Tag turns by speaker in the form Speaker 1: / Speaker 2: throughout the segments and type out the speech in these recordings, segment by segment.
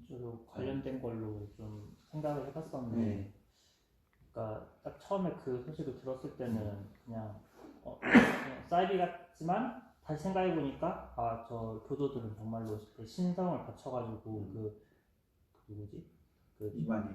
Speaker 1: 저도 관련된 걸로 좀 생각을 해봤었는데, 그러니까 딱 처음에 그 소식을 들었을 때는 그냥 사이비 같지만 다시 생각해보니까 저 교도들은 정말로 그 신성을 바쳐가지고 그 누구지?
Speaker 2: 이만희.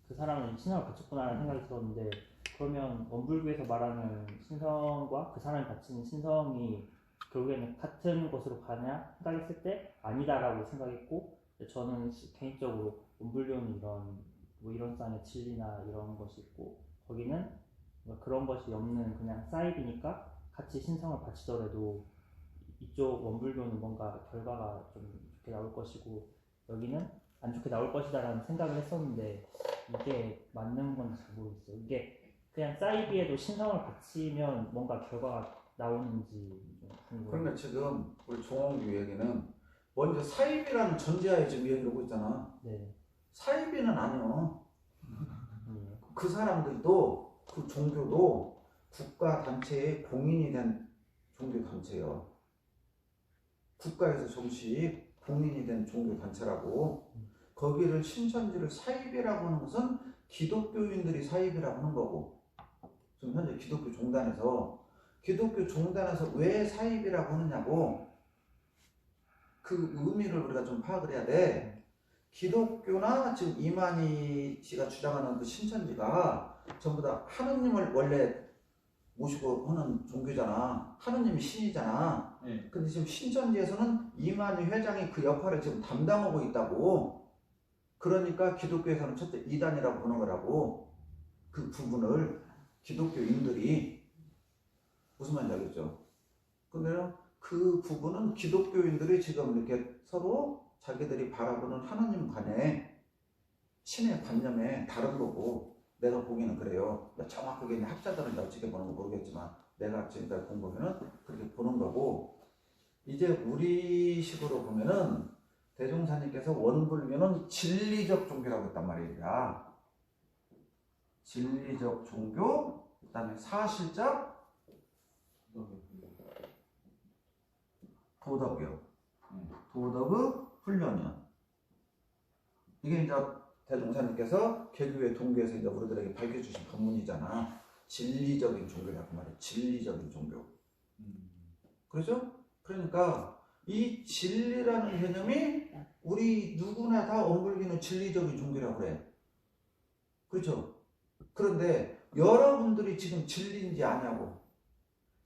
Speaker 1: 그 사람은 신성을 바쳤구나라는 생각이 들었는데, 그러면 원불교에서 말하는 신성과 그 사람이 바치는 신성이 결국에는 같은 것으로 가냐 생각했을 때 아니다라고 생각했고, 저는 개인적으로 원불교는 이런 쌍의 진리나 이런 것이 있고, 거기는 그런 것이 없는 그냥 사이비니까 같이 신성을 바치더라도 이쪽 원불교는 뭔가 결과가 좀 좋게 나올 것이고 여기는 안 좋게 나올 것이다라는 생각을 했었는데, 이게 맞는 건지 잘 모르겠어요. 이게 그냥 사이비에도 신성을 바치면 뭔가 결과가 나오는지 좀 궁금해요.
Speaker 2: 그러니까 지금 우리 종홍규 얘기는 먼저 사이비라는 전제하에 지금 얘기를 하고 있잖아.
Speaker 1: 네.
Speaker 2: 사이비는 아니요. 그 사람들도 그 종교도 국가 단체의 공인이 된 종교 단체예요. 국가에서 정식 공인이 된 종교 단체라고. 거기를 신천지를 사이비라고 하는 것은 기독교인들이 사이비라고 하는 거고, 지금 현재 기독교 종단에서 왜 사이비라고 하느냐고, 그 의미를 우리가 좀 파악을 해야 돼. 기독교나 지금 이만희 씨가 주장하는 그 신천지가 전부 다 하느님을 원래 모시고 하는 종교잖아. 하느님이 신이잖아. 근데 지금 신천지에서는 이만희 회장이 그 역할을 지금 담당하고 있다고. 그러니까 기독교에서는 첫째 이단이라고 보는 거라고. 그 부분을 기독교인들이, 무슨 말인지 알겠죠? 근데 그 부분은 기독교인들이 지금 이렇게 서로 자기들이 바라보는 하나님 관에, 신의 관념에 다른 거고, 내가 보기에는 그래요. 정확하게 학자들은 어떻게 보는 거 모르겠지만 내가 지금까지 본 거면은 그렇게 보는 거고, 이제 우리 식으로 보면은 대종사님께서 원불교는 진리적 종교라고 했단 말이야. 진리적 종교, 그 다음에 사실적 도덕이요. 도덕의 훈련이요. 이게 이제 대종사님께서 개교의 동교에서 이제 우리들에게 밝혀주신 법문이잖아. 진리적인 종교라고 말해. 진리적인 종교. 그렇죠? 그러니까 이 진리라는 개념이 우리 누구나 다 원불교는 진리적인 종교라고 그래. 그렇죠? 그런데 여러분들이 지금 진리인지 아냐고.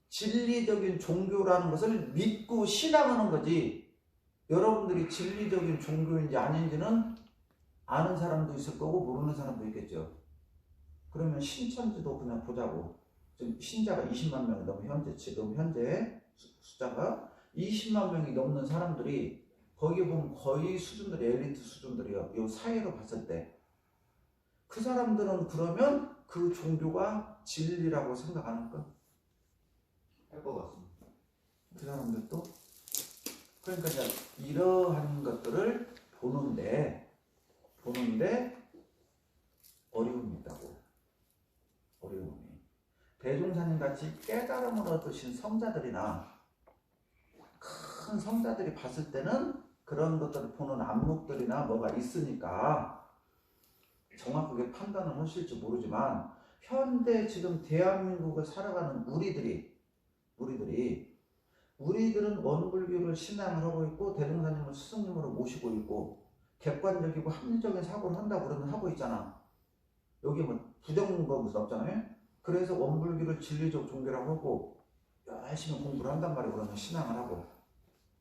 Speaker 2: 진리적인 종교라는 것을 믿고 신앙하는 거지, 여러분들이 진리적인 종교인지 아닌지는 아는 사람도 있을 거고 모르는 사람도 있겠죠. 그러면 신천지도 그냥 보자고. 지금 신자가 20만 명이 넘는 지금 현재 숫자가 20만 명이 넘는 사람들이, 거기 보면 거의 수준들이 엘리트 수준들이요. 이 사회로 봤을 때 그 사람들은 그러면 그 종교가 진리라고 생각하는가?
Speaker 3: 할 것 같습니다.
Speaker 2: 그 사람들도. 그러니까 이제 이러한 것들을 보는데 어려움이 있다고. 어려움이. 대종사님 같이 깨달음을 얻으신 성자들이나 큰 성자들이 봤을 때는 그런 것들을 보는 안목들이나 뭐가 있으니까 정확하게 판단을 하실지 모르지만, 현대 지금 대한민국을 살아가는 우리들은 원불교를 신앙을 하고 있고 대종사님을 스승님으로 모시고 있고 객관적이고 합리적인 사고를 한다고 그러면 하고 있잖아. 여기 뭐 부정거 무슨 없잖아요. 그래서 원불교를 진리적 종교라고 하고 열심히 공부를 한단 말이에요. 그러면 신앙을 하고.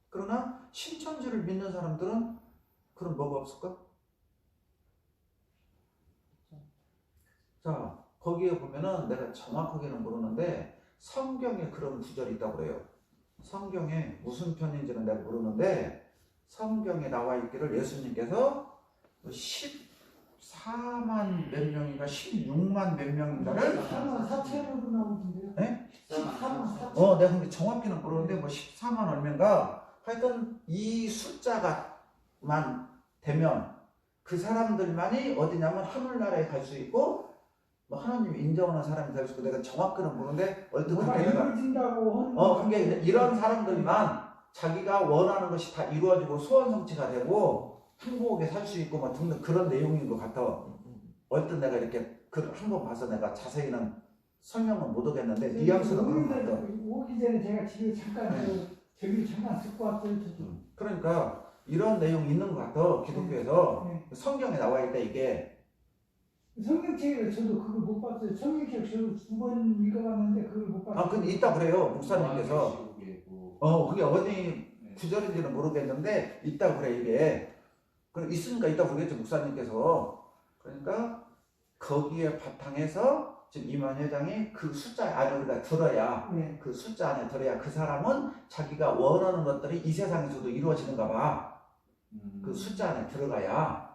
Speaker 2: 그러나 신천지를 믿는 사람들은 그런 뭐가 없을까? 자, 거기에 보면은 내가 정확하게는 모르는데 성경에 그런 구절이 있다고 그래요. 성경에 무슨 편인지는 내가 모르는데 성경에 나와 있기를 예수님께서 14만 몇 명인가 16만 몇 명인가를
Speaker 4: 14만 4천으로 나오는데요.
Speaker 2: 네?
Speaker 4: 14만 4천.
Speaker 2: 내가 근데 정확히는 모르는데 뭐 14만 얼마인가 하여튼 이 숫자가만 되면 그 사람들만이 어디냐면 하늘나라에 갈 수 있고 뭐 하나님 인정하는 사람이 될 수 있고, 내가 정확히는 모르는데 얼핏
Speaker 4: 뭐가 이루어진다고 하는
Speaker 2: 그게 이런 사람들만 자기가 원하는 것이 다 이루어지고 소원 성취가 되고 행복하게 살 수 있고 뭐 등등 그런 내용인 것 같아. 얼른 내가 이렇게 글 한 번 봐서 내가 자세히는 설명은 못 하겠는데 뉘앙스는 그런 것 같아.
Speaker 4: 오기 전에 제가 집에 잠깐 저기를 잠깐 듣고 왔어요. 저도.
Speaker 2: 그러니까 이런 내용이 있는 것 같아. 기독교에서
Speaker 4: 네.
Speaker 2: 성경에 나와 있다 이게.
Speaker 4: 성경책을 저도 그걸 못 봤어요. 성경책 저도 2번 읽어봤는데 그걸 못 봤어요.
Speaker 2: 아 근데 있다 그래요 목사님께서.
Speaker 3: 아,
Speaker 2: 그게 어디 구절인지는 모르겠는데 있다 그래 이게. 그럼 있으니까 있다 그러겠죠 목사님께서. 그러니까 거기에 바탕에서 지금 이만 회장이 그 숫자 안에 우리가 들어야
Speaker 4: 네.
Speaker 2: 그 숫자 안에 들어야 그 사람은 자기가 원하는 것들이 이 세상에서도 이루어지는가 봐. 그 숫자 안에 들어가야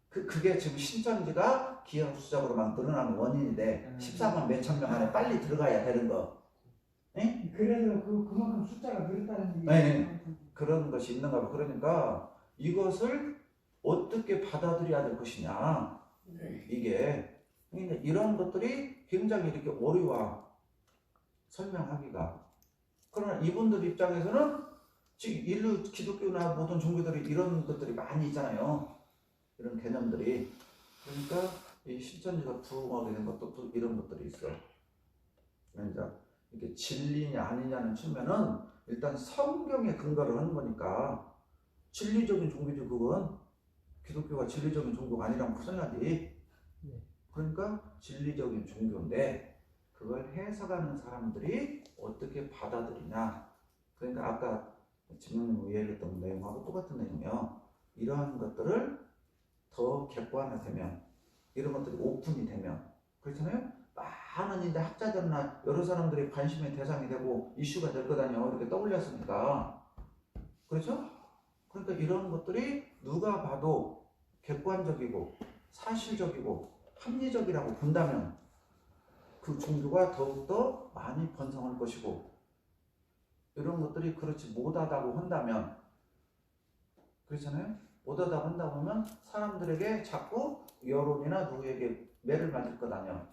Speaker 2: 그게 지금 신천지가 기하급수적으로 막 늘어나는 원인이 돼. 14만 몇천 명 안에 빨리 들어가야 되는 거. 네?
Speaker 4: 그래서 그만큼 숫자가 늘었다는 얘기.
Speaker 2: 네. 그런 것이 있는가 봐. 그러니까 이것을 어떻게 받아들여야 될 것이냐. 이게 그러니까 이런 것들이 굉장히 이렇게 어려워 설명하기가. 그러나 이분들 입장에서는 지금 인류 기독교나 모든 종교들이 이런 것들이 많이 있잖아요. 이런 개념들이. 그러니까 이 신천지가 부흥하게 된 것도 또 이런 것들이 있어. 그러니까 이게 진리냐 아니냐는 측면은 일단 성경에 근거를 하는 거니까 진리적인 종교지 그건. 기독교가 진리적인 종교가 아니라면 큰일 나지. 그러니까 진리적인 종교인데 그걸 해석하는 사람들이 어떻게 받아들이냐. 그러니까 아까 지명님 얘기했던 내용하고 똑같은 내용이에요. 이러한 것들을 더 객관화되면 이런 것들이 오픈이 되면 그렇잖아요. 많은 이제 학자들이나 여러 사람들이 관심의 대상이 되고 이슈가 될 거다니요. 이렇게 떠올렸으니까. 그렇죠? 그러니까 이런 것들이 누가 봐도 객관적이고 사실적이고 합리적이라고 본다면 그 종교가 더욱더 많이 번성할 것이고 이런 것들이 그렇지 못하다고 한다면 그렇잖아요. 못하다고 한다고 하면 사람들에게 자꾸 여론이나 누구에게 매를 맞을 거다며.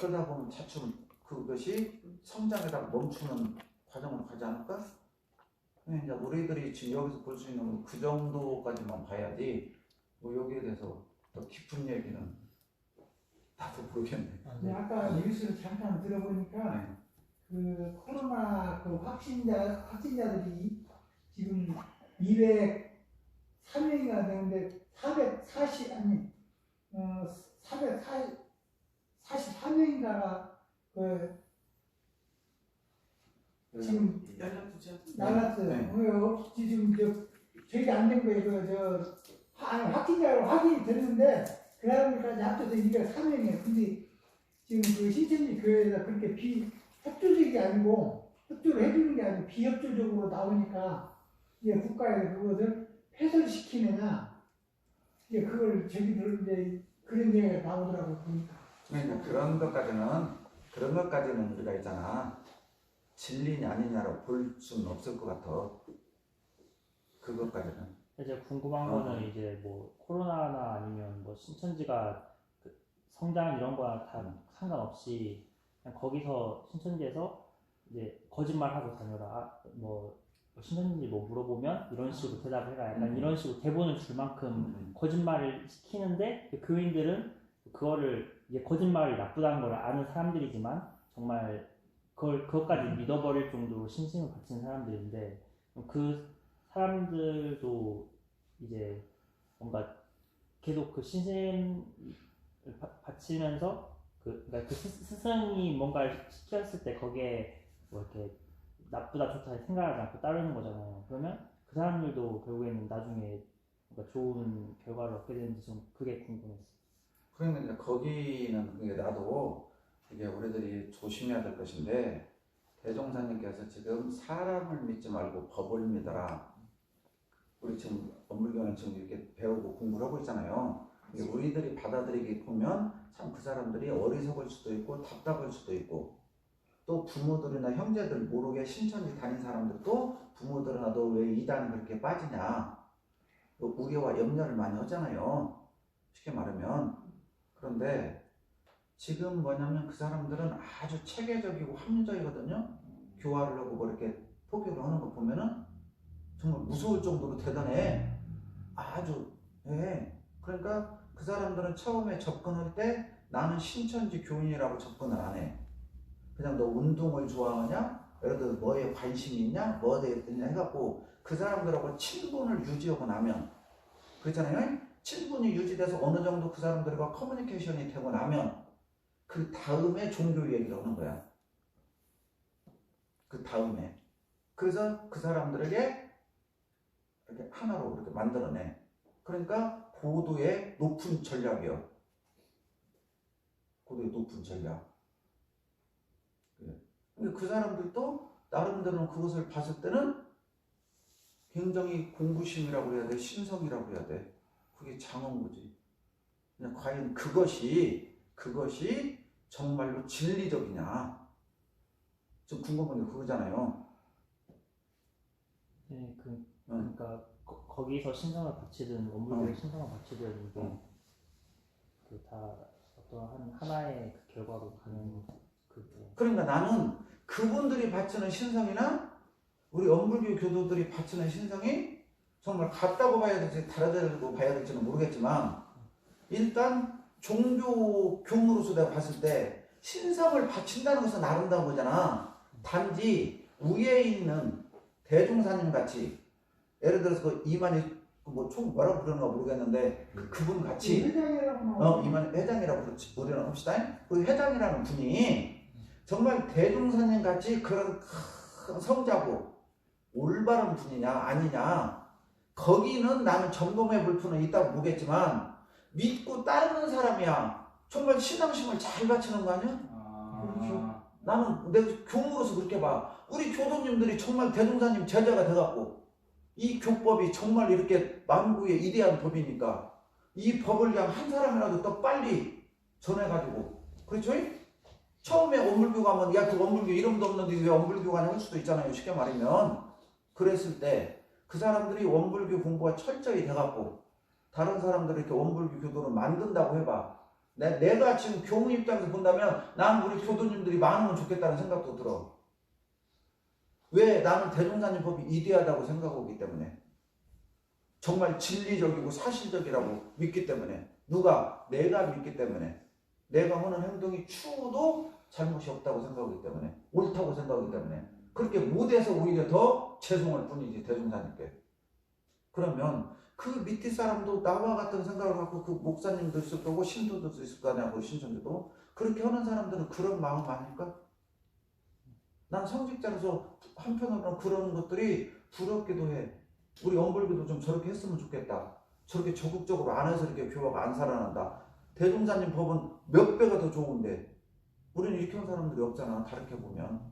Speaker 2: 그러다 보면 차츰 그것이 성장에다가 멈추는 과정으로 가지 않을까? 이제 우리들이 지금 여기서 볼 수 있는 건 그 정도까지만 봐야지 뭐 여기에 대해서 더 깊은 얘기는 나도 모르겠네.
Speaker 4: 네, 아까 뉴스를 잠깐 들어보니까
Speaker 2: 네.
Speaker 4: 그 코로나 그 확진자들이 지금 203명이나 되는데 444명인가가 그 지금 날랐어요.
Speaker 2: 네.
Speaker 4: 지금 저기 안 된 거예요. 확진자로 확인이 됐는데 그 사람들까지 합쳐서 203명이에요. 근데 지금 그 신천지 교회에서 그렇게 협조적이 아니고 협조를 해주는 게 아니고 비협조적으로 나오니까 이제 국가에서 그것을 폐설시키느냐 이제 그걸 저기들 이제 그런 얘기가 나오더라고요 보니까.
Speaker 2: 그러니까 그런 것까지는 우리가 있잖아. 진리냐 아니냐로 볼 수는 없을 것 같아. 그것까지는.
Speaker 1: 이제 궁금한 거는 이제 뭐 코로나나 아니면 뭐 신천지가 그 성장 이런 거랑 다 상관없이 그냥 거기서 신천지에서 이제 거짓말하고 다녀라. 뭐 신천지 뭐 물어보면 이런 식으로 대답해라. 약간 이런 식으로 대본을 줄 만큼 거짓말을 시키는데 그 교인들은 그거를 이제 거짓말이 나쁘다는 걸 아는 사람들이지만 정말 그것까지 믿어버릴 정도로 신심을 바치는 사람들인데 그 사람들도 이제 뭔가 계속 그 신심을 바치면서 그러니까 그 스승이 뭔가를 시켰을 때 거기에 뭐 이렇게 나쁘다 좋다 생각하지 않고 따르는 거잖아요. 그러면 그 사람들도 결국에는 나중에 뭔가 좋은 결과를 얻게 되는지 좀 그게 궁금했어요.
Speaker 2: 그러니까 이제 거기는 그게 나도 이게 우리들이 조심해야 될 것인데 대종사님께서 지금 사람을 믿지 말고 법을 믿어라. 우리 지금 원불교는 지금 이렇게 배우고 공부를 하고 있잖아요. 우리들이 받아들이기 보면 참 그 사람들이 어리석을 수도 있고 답답할 수도 있고 또 부모들이나 형제들 모르게 신천지 다닌 사람들도 부모들이나 너 왜 이단 그렇게 빠지냐 또 우려와 염려를 많이 하잖아요. 쉽게 말하면. 그런데 지금 뭐냐면 그 사람들은 아주 체계적이고 합리적이거든요. 교화를 하고 뭐 이렇게 포교를 하는 거 보면은 정말 무서울 정도로 대단해. 아주 예. 그러니까 그 사람들은 처음에 접근할 때 나는 신천지 교인이라고 접근을 안 해. 그냥 너 운동을 좋아하냐? 예를 들어 뭐에 관심이 있냐? 뭐에 있냐 해갖고 그 사람들하고 친분을 유지하고 나면 그렇잖아요. 친분이 유지돼서 어느 정도 그 사람들과 커뮤니케이션이 되고 나면 그 다음에 종교 얘기를 하는 거야. 그 다음에. 그래서 그 사람들에게 이렇게 하나로 이렇게 만들어내. 그러니까 고도의 높은 전략이요. 고도의 높은 전략. 근데 그 사람들도 나름대로 그것을 봤을 때는 굉장히 공부심이라고 해야 돼, 신성이라고 해야 돼. 그게 장엄구지. 그냥 과연 그것이 정말로 진리적이냐? 좀 궁금한 게 그거잖아요.
Speaker 1: 네, 그러니까 거기서 신성을 바치든 원불교에 신성을 바치든 이게 그 다 어떤 하나의 그 결과로 가는 그게.
Speaker 2: 그러니까 나는 그분들이 바치는 신성이나 우리 원불교 교도들이 바치는 신성이 정말 같다고 봐야 될지 다르다고 봐야 될지는 모르겠지만 일단 종교 교무로서 내가 봤을 때 신성을 바친다는 것은 아름다운 거잖아. 단지 위에 있는 대종사님 같이 예를 들어서 그 이만희 뭐총 뭐라고 부르는가 모르겠는데 그분 같이
Speaker 4: 회장이라고
Speaker 2: 이만희 회장이라고 그렇지 우리는 합시다. 그 회장이라는 분이 정말 대종사님 같이 그런 큰 성자고 올바른 분이냐 아니냐 거기는 나는 점검해 볼 필요는 있다고 보겠지만 믿고 따르는 사람이야 정말 신앙심을 잘 바치는 거 아니야?
Speaker 4: 그렇죠.
Speaker 2: 나는 내 교무로서 그렇게 봐. 우리 교도님들이 정말 대종사님 제자가 돼갖고 이 교법이 정말 이렇게 만구의 이대한 법이니까 이 법을 그냥 한 사람이라도 더 빨리 전해가지고 그렇죠? 처음에 원불교 가면 야 그 원불교 이름도 없는데 왜 원불교 가냐 할 수도 있잖아요. 쉽게 말하면 그랬을 때 그 사람들이 원불교 공부가 철저히 돼갖고 다른 사람들이 이렇게 원불교 교도를 만든다고 해봐. 내가 지금 교무 입장에서 본다면 난 우리 교도님들이 많으면 좋겠다는 생각도 들어. 왜? 나는 대종사님 법이 이대하다고 생각하기 때문에 정말 진리적이고 사실적이라고 믿기 때문에 누가? 내가 믿기 때문에 내가 하는 행동이 추워도 잘못이 없다고 생각하기 때문에 옳다고 생각하기 때문에 그렇게 못해서 오히려 더 죄송할 뿐이지 대종사님께. 그러면 그 밑에 사람도 나와 같은 생각을 갖고 그 목사님도 있을 거고 신도도 있을 거 아니야. 그 신천지도 그렇게 하는 사람들은 그런 마음 아닐까? 난 성직자로서 한편으로는 그런 것들이 부럽기도 해. 우리 원불교도 좀 저렇게 했으면 좋겠다. 저렇게 적극적으로 안 해서 이렇게 교화가 안 살아난다. 대종사님 법은 몇 배가 더 좋은데 우리는 이렇게 한 사람들이 없잖아. 다르게 보면.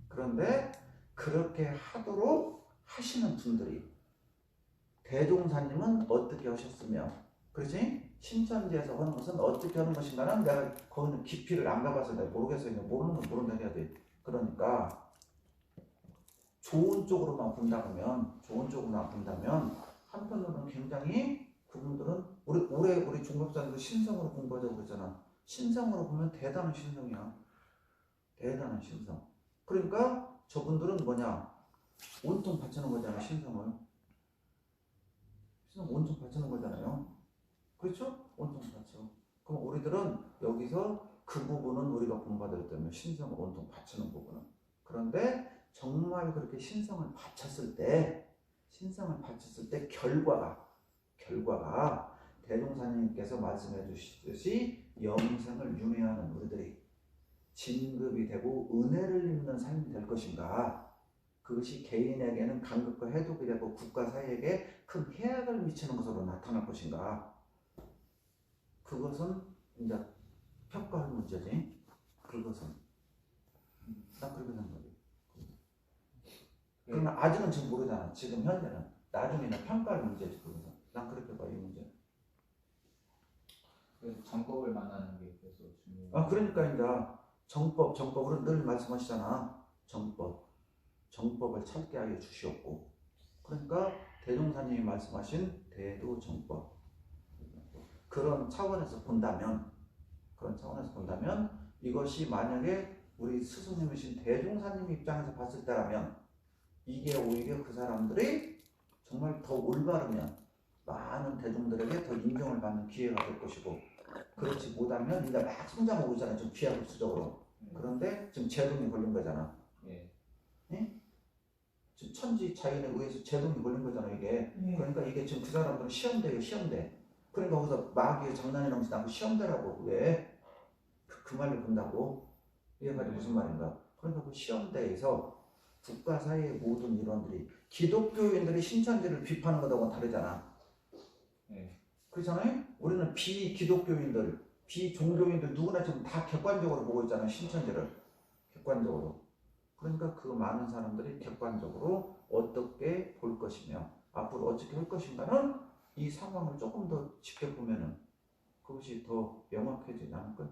Speaker 2: 그런데 그렇게 하도록 하시는 분들이 대종사님은 어떻게 하셨으며 그렇지? 신천지에서 하는 것은 어떻게 하는 것인가는 내가 거기는 깊이를 안 가봐서 내가 모르겠어요. 모르는 건 모른다 해야 돼. 그러니까 좋은 쪽으로만 본다면 한편으로는 굉장히 그분들은 우리 종법사님도 신성으로 공부하자고 그랬잖아. 신성으로 보면 대단한 신성이야. 대단한 신성. 그러니까 저분들은 뭐냐? 온통 바치는 거잖아. 신성을. 신성 온통 바치는 거잖아요. 그렇죠? 온통 바쳐. 그럼 우리들은 여기서 그 부분은 우리가 본받을 때문에 신성을 온통 바치는 부분은. 그런데 정말 그렇게 신성을 바쳤을 때 결과가 대종사님께서 말씀해 주시듯이 영생을 윤회하는 우리들이 진급이 되고 은혜를 입는 삶이 될 것인가. 그것이 개인에게는 간극과 해독이 되고 국가 사회에게 큰 해악을 미치는 것으로 나타날 것인가. 그것은 이제 평가할 문제지. 그것은 난 그렇게 생각해. 그러나 아직은 지금 모르잖아. 지금 현재는 나중에는 평가할 문제지. 그것은 난 그렇게 봐. 이 문제.
Speaker 3: 그래서 정법을 만나는 게 그래서 중요해요.
Speaker 2: 그러니까 이제 정법으로 늘 말씀하시잖아. 정법을 찾게 하여 주시옵고. 그러니까 대종사님이 말씀하신 대도정법. 그런 차원에서 본다면 이것이 만약에 우리 스승님이신 대종사님 입장에서 봤을 때라면 이게 오히려 그 사람들이 정말 더 올바르면 많은 대중들에게 더 인정을 받는 기회가 될 것이고 그렇지 못하면 이제 막 성장하고 있잖아 지금 기하급수적으로. 그런데 지금 제동이 걸린 거잖아.
Speaker 3: 예.
Speaker 2: 지금 천지 자연에 의해서 제동이 걸린 거잖아 이게.
Speaker 4: 예.
Speaker 2: 그러니까 이게 지금 그 사람들은 시험대예요 시험대. 그러니까 거기서 마귀의 장난이라고 하지 않고 시험대라고. 왜? 그 말을 본다고. 이게 말이 무슨 말인가. 그러니까 그 시험대에서 국가 사회의 모든 일원들이 기독교인들이 신천지를 비판하는 것하고는 다르잖아.
Speaker 3: 예.
Speaker 2: 그렇잖아요. 우리는 비기독교인들, 비종교인들 누구나 지금 다 객관적으로 보고 있잖아요. 신천지를 객관적으로. 그러니까 그 많은 사람들이 객관적으로 어떻게 볼 것이며 앞으로 어떻게 할 것인가는 이 상황을 조금 더 지켜보면은 그것이 더 명확해지지 않을까?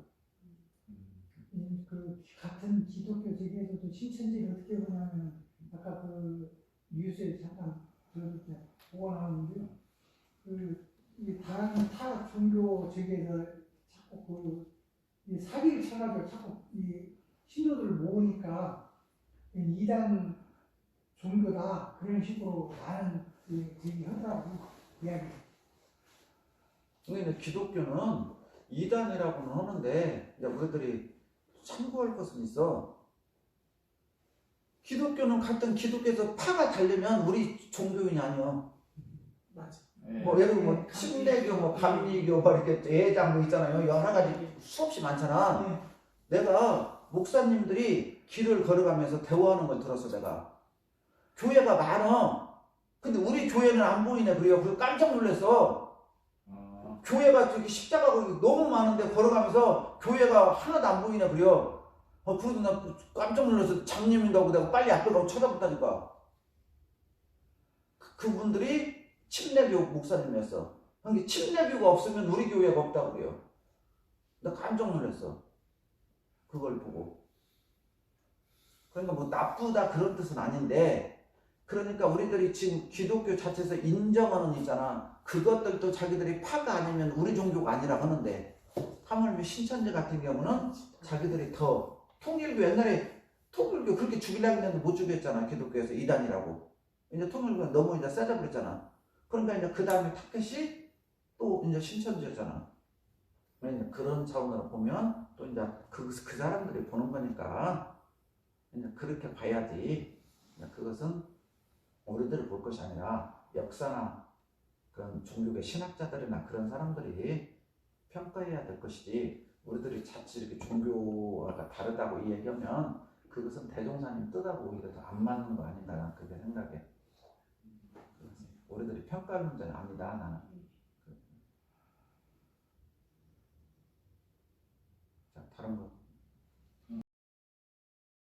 Speaker 4: 그 같은 기독교 세계에서도 신천지를 어떻게 보냐면 아까 그 뉴스에 잠깐 보고 나왔는데요. 이 다른 타 종교 세계에서 자꾸 이 사기를 쳐가지고 자꾸 이 신도들을 모으니까 이단 종교다 그런 식으로 많은 얘기하더라고 이야기.
Speaker 2: 근데 기독교는 이단이라고는 하는데 이제 우리들이 참고할 것은 있어. 기독교는 같은 기독교에서 파가 달리면 우리 종교인이 아니야.
Speaker 4: 맞아.
Speaker 3: 예.
Speaker 2: 뭐 예를 들면 뭐 침례교, 뭐 감리교, 뭐 이렇게 예장 뭐 있잖아요. 여러 가지 수없이 많잖아.
Speaker 4: 네.
Speaker 2: 내가 목사님들이 길을 걸어가면서 대화하는 걸 들었어 내가. 교회가 많아. 근데 우리 교회는 안 보이네. 그래서 깜짝 놀랐어. 교회가 저기 십자가가 너무 많은데 걸어가면서 교회가 하나도 안 보이네. 그래요. 그래도 나 깜짝 놀라서 장님인다고 내가 빨리 앞에 가고 쳐다봤다니까. 그분들이 침례교 목사님이었어. 그러니까 침례교가 없으면 우리 교회가 없다고 그래요. 나 깜짝 놀랐어. 그걸 보고. 그러니까 뭐 나쁘다 그런 뜻은 아닌데 그러니까 우리들이 지금 기독교 자체에서 인정하는 있잖아. 그것들도 자기들이 파가 아니면 우리 종교가 아니라 하는데 하물며 신천지 같은 경우는 자기들이 더 통일교 옛날에 통일교 그렇게 죽이려고 했는데 못 죽였잖아. 기독교에서 이단이라고. 이제 통일교가 너무 이제 세다 그랬잖아. 그러니까 이제 그 다음에 타켓이 또 이제 신천지였잖아. 그러니까 그런 차원으로 보면 또 이제 그 사람들이 보는 거니까 이제 그렇게 봐야지. 그것은 우리들을 볼 것이 아니라 역사나 그런 종교계 신학자들이나 그런 사람들이 평가해야 될 것이지 우리들이 자칫 이렇게 종교가 다르다고 이야기하면 그것은 대종사님 뜻하고 오히려 더 안 맞는 거 아닌가 나는 그렇게 생각해. 우리들이 평가할 문제는 아니다 나는. 자 다른 거.